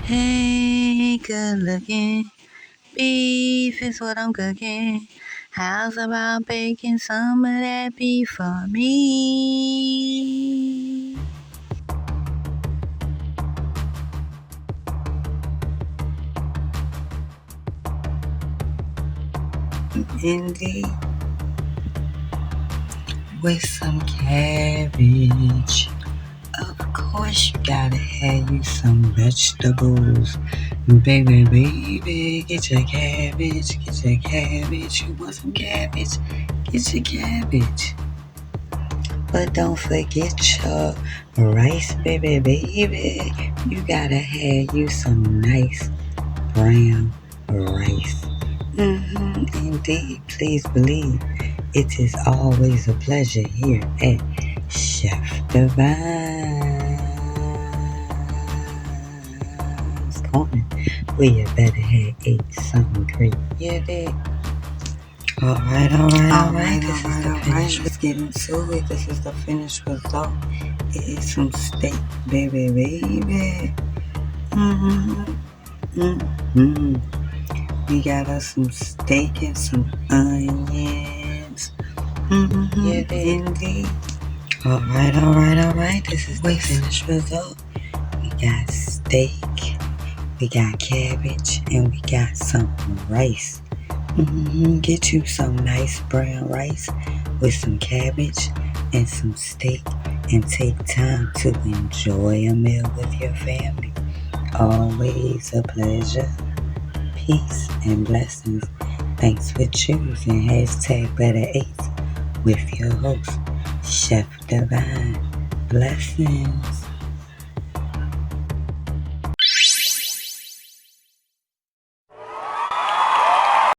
Hey, good looking. Beef is what I'm cooking. How's about baking some of that beef for me? Indeed, with some cabbage. Of course, you gotta have you some vegetables. Baby, get your cabbage, get your cabbage. You want some cabbage? Get your cabbage. But don't forget your rice, baby. You gotta have you some nice brown rice. Indeed, please believe it is always a pleasure here at Chef Divine's Corner, where you better have ate something great. You did. Alright. This is the finish. Let's get into it. This is the finished result. It is some steak, baby. We got us some steak and some onions. Yeah, indeed. Alright. This is the finished result. We got steak, we got cabbage, and we got some rice. Get you some nice brown rice with some cabbage and some steak, and take time to enjoy a meal with your family. Always a pleasure. Peace and blessings. Thanks for choosing #Better8 with your host, Chef Divine. Blessings.